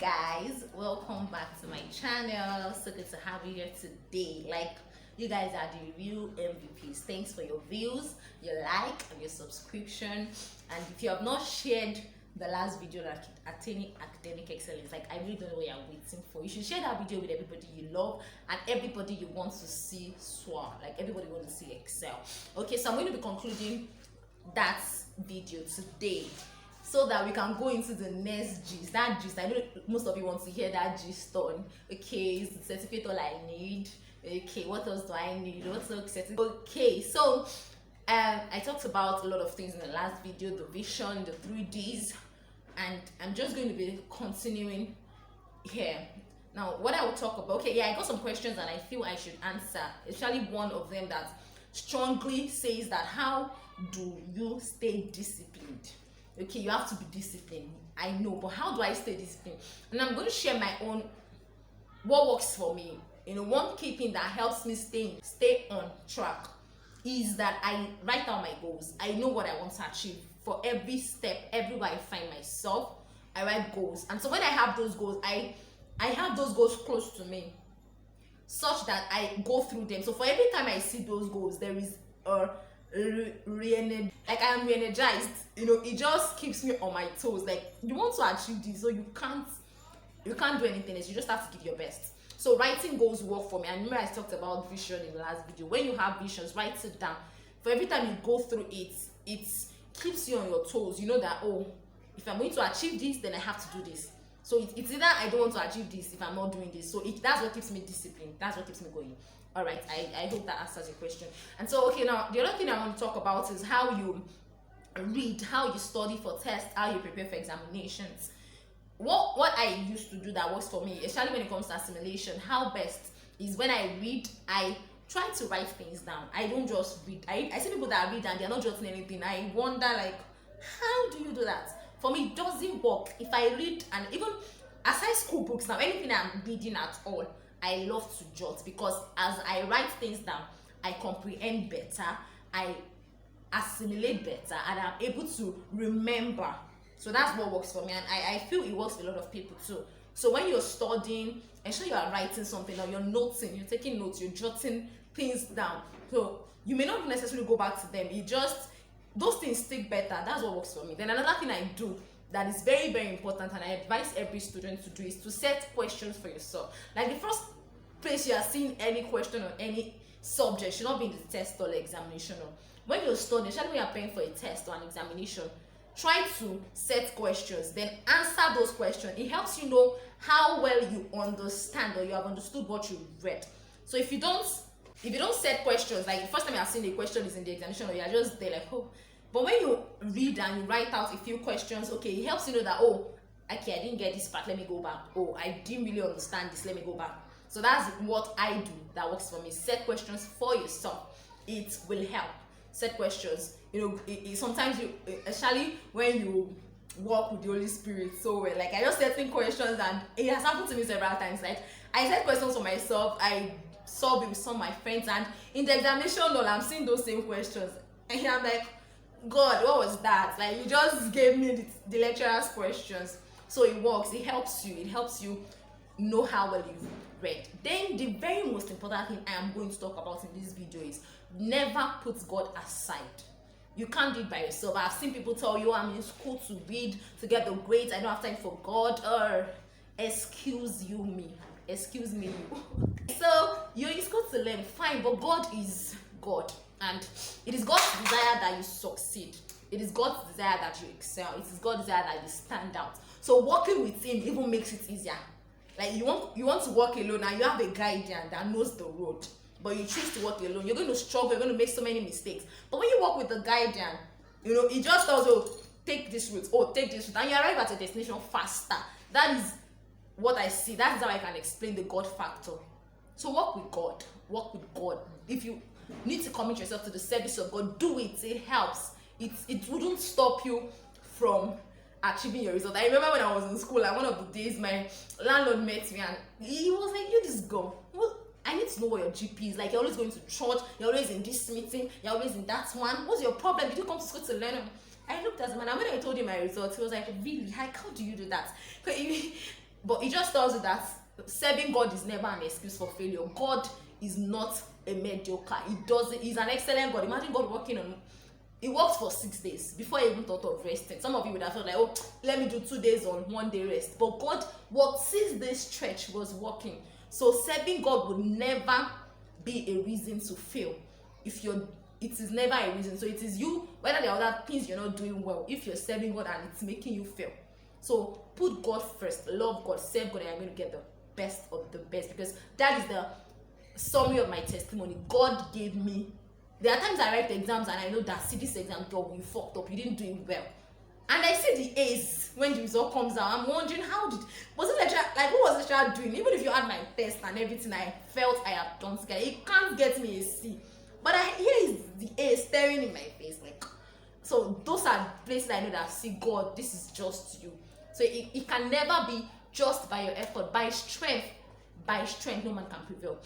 guys, welcome back to my channel. So good to have you here today. Like, you guys are the real MVPs. Thanks for your views, your like, and your subscription. And if you have not shared the last video, like Attaining Academic Excellence, like, I really don't know what you're waiting for. You should share that video with everybody you love and everybody you want to see soar, like everybody wants to see excel. Okay, so I'm going to be concluding that video today, so that we can go into the next gist. That gist, I know most of you want to hear that gist on. Okay, is the certificate all I need? Okay, what else do I need? What's the certificate? Okay, so I talked about a lot of things in the last video, the vision, the 3Ds, and I'm just going to be continuing here. Now, what I will talk about, okay, yeah, I got some questions and I feel I should answer, especially one of them that strongly says that how do you stay disciplined? Okay, you have to be disciplined. I know, but how do I stay disciplined? And I'm going to share my own, what works for me. You know, one key thing that helps me stay on track is that I write down my goals. I know what I want to achieve. For every step, everywhere I find myself, I write goals. And so when I have those goals, I have those goals close to me, such that I go through them. So for every time I see those goals, there is a like I am re-energized. You know, it just keeps me on my toes. Like, you want to achieve this, so you can't do anything else. You just have to give your best. So writing goals work for me. And remember, I talked about vision in the last video. When you have visions, write it down. For every time you go through it, it keeps you on your toes. You know that, oh, if I'm going to achieve this, then I have to do this. So it's either I don't want to achieve this if I'm not doing this. So that's what keeps me disciplined. That's what keeps me going. All right, I hope that answers your question. And so, okay, now the other thing I want to talk about is how you read, how you study for tests, how you prepare for examinations. What I used to do that works for me, especially when it comes to assimilation, how best is when I read, I try to write things down. I don't just read. I see people that read and they're not jotting anything. I wonder, like, how do you do that? For me, it doesn't work. If I read, and even aside school books now, anything I'm reading at all, I love to jot, because as I write things down, I comprehend better, I assimilate better, and I'm able to remember. So that's what works for me, and I feel it works for a lot of people too. So when you're studying, ensure you are writing something, or you're noting, you're taking notes, you're jotting things down. So you may not necessarily go back to them. You just, those things stick better. That's what works for me. Then another thing I do that is very, very important, and I advise every student to do, is to set questions for yourself. Like, the first place you are seeing any question on any subject should not be in the test or the examination. When you're studying, especially when you're paying for a test or an examination, try to set questions, then answer those questions. It helps you know how well you understand, or you have understood what you read. So if you don't set questions, like the first time you are seeing the question is in the examination, or you are just there like, oh. But when you read and you write out a few questions, okay, it helps you know that, oh, okay, I didn't get this part, let me go back. Oh, I didn't really understand this, let me go back. So that's what I do that works for me. Set questions for yourself. It will help. Set questions. You know, sometimes you, especially when you work with the Holy Spirit so well, like, I just setting questions, and it has happened to me several times. Like, I set questions for myself, I solve it with some of my friends, and in the examination, I'm seeing those same questions, and I'm like, God, what was that? Like, you just gave me the lecturer's questions. So it works. It helps you know how well you've read. Then the very most important thing I am going to talk about in this video is never put God aside. You can't do it by yourself. I've seen people tell you, I'm in school to read, to get the grades, I don't have time for God. Excuse me. So you're in school to learn, fine, but God is God. And it is God's desire that you succeed. It is God's desire that you excel. It is God's desire that you stand out. So working with Him even makes it easier. Like, you want to work alone, and you have a guardian that knows the road, but you choose to work alone. You're going to struggle. You're going to make so many mistakes. But when you work with the guardian, you know, it just tells you, take this route. Oh, take this route, and you arrive at your destination faster. That is what I see. That's how I can explain the God factor. So work with God. Work with God. If you need to commit yourself to the service of God, do it. It helps. It wouldn't stop you from achieving your result. I remember when I was in school, and one of the days my landlord met me, and he was like, you just go. Well, I need to know what your GP is. Like, you're always going to church, you're always in this meeting, you're always in that one. What's your problem? Did you come to school to learn? I looked at him, and when I told him my results, he was like, really? How do you do that? But it just tells you that serving God is never an excuse for failure. God is not a mediocre. He's an excellent God. Imagine God working on, he worked for 6 days before he even thought of resting. Some of you would have felt like, oh, let me do 2 days on, 1 day rest. But God worked 6 days stretch, was working. So serving God would never be a reason to fail. It is never a reason. So it is you, whether there are other things you're not doing well, if you're serving God and it's making you fail. So put God first, love God, serve God, and you're going to get the best of the best, because that is the summary of my testimony. God gave me. There are times I write the exams and I know that, see, this exam, God, you fucked up, you didn't do it well. And I see the A's when the result comes out. I'm wondering, was it lecturer, like, what was the lecturer doing? Even if you had my test and everything, I felt I have done together. It can't get me a C. But here is the A staring in my face, like. So those are places I know that, see, God, this is just you. So it can never be just by your effort, by strength, no man can prevail.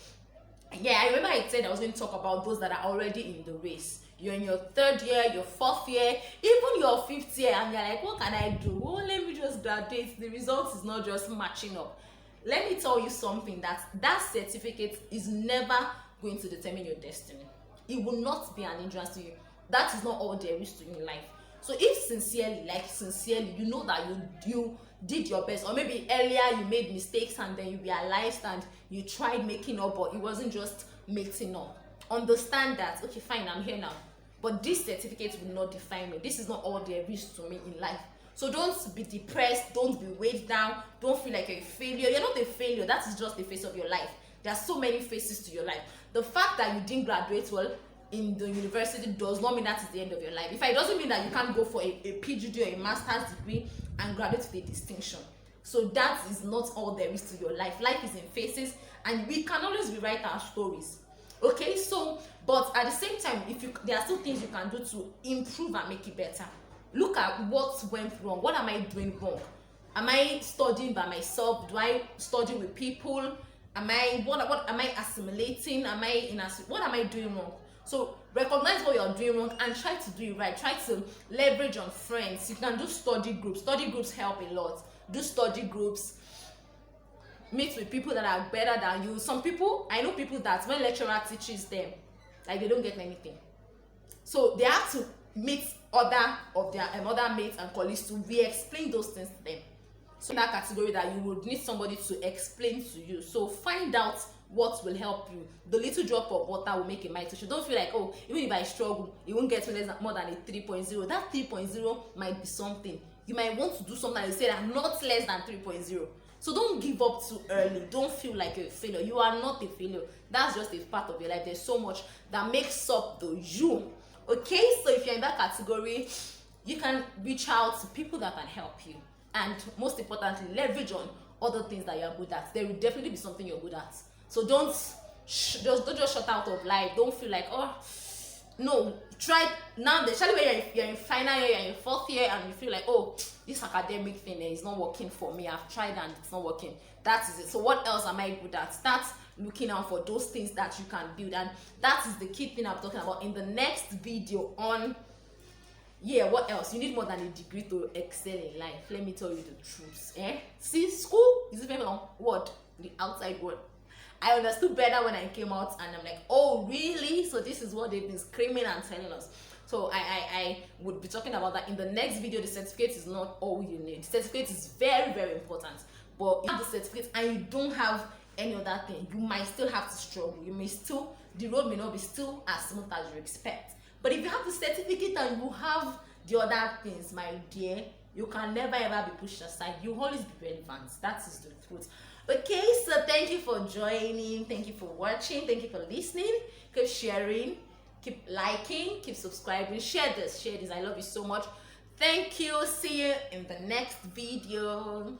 Yeah, I remember I said I was going to talk about those that are already in the race. You're in your 3rd year, your 4th year, even your 5th year, and you're like, what can I do? Oh, let me just graduate. The results is not just matching up. Let me tell you something, that certificate is never going to determine your destiny. It will not be an hindrance to you. That is not all there is to you in life. So if sincerely, you know that you did your best, or maybe earlier you made mistakes and then you realized and you tried making up, but it wasn't just making up. Understand that, okay, fine, I'm here now, but this certificate will not define me. This is not all there is to me in life. So don't be depressed, don't be weighed down, don't feel like you're a failure. You're not a failure, that is just the face of your life. There are so many faces to your life. The fact that you didn't graduate well in the university does not mean that is the end of your life. In fact, it doesn't mean that you can't go for a PhD or a master's degree and graduate with a distinction. So that is not all there is to your life. Life is in phases, and we can always rewrite our stories. Okay, so, but at the same time, there are still things you can do to improve and make it better. Look at what went wrong. What am I doing wrong? Am I studying by myself? Do I study with people? What am I assimilating? What am I doing wrong? So recognize what you're doing wrong and try to do it right. Try to leverage on friends. You can do study groups. Study groups help a lot. Do study groups. Meet with people that are better than you. Some people, I know people that when lecturer teaches them, like, they don't get anything. So they have to meet other of their other mates and colleagues to re-explain those things to them. So in that category, that you would need somebody to explain to you. So find out what will help you. The little drop of water will make a mighty ocean. Don't feel like, oh, even if I struggle, it won't get me more than a 3.0. That 3.0 might be something. You might want to do something and you say that not less than 3.0. So don't give up too early. Don't feel like you're a failure. You are not a failure. That's just a part of your life. There's so much that makes up the you. Okay, so if you're in that category, you can reach out to people that can help you. And most importantly, leverage on other things that you're good at. There will definitely be something you're good at. So don't just shut out of life. Don't feel like, oh, no. Try now, especially when you're in final year, you're in 4th year, and you feel like, oh, this academic thing is not working for me. I've tried and it's not working. That is it. So what else am I good at? Start looking out for those things that you can build, and that is the key thing I'm talking about in the next video on. Yeah, what else? You need more than a degree to excel in life. Let me tell you the truth. See, school is a very long word, the outside word. I understood better when I came out, and I'm like, oh, really? So this is what they've been screaming and telling us. So I would be talking about that in the next video. The certificate is not all you need. The certificate is very, very important. But if you have the certificate and you don't have any other thing, you might still have to struggle. The road may not be still as smooth as you expect. But if you have the certificate and you have the other things, my dear, you can never ever be pushed aside. You always be relevant. That is the truth. Okay, so thank you for joining. Thank you for watching. Thank you for listening. Keep sharing. Keep liking. Keep subscribing. Share this. I love you so much. Thank you. See you in the next video.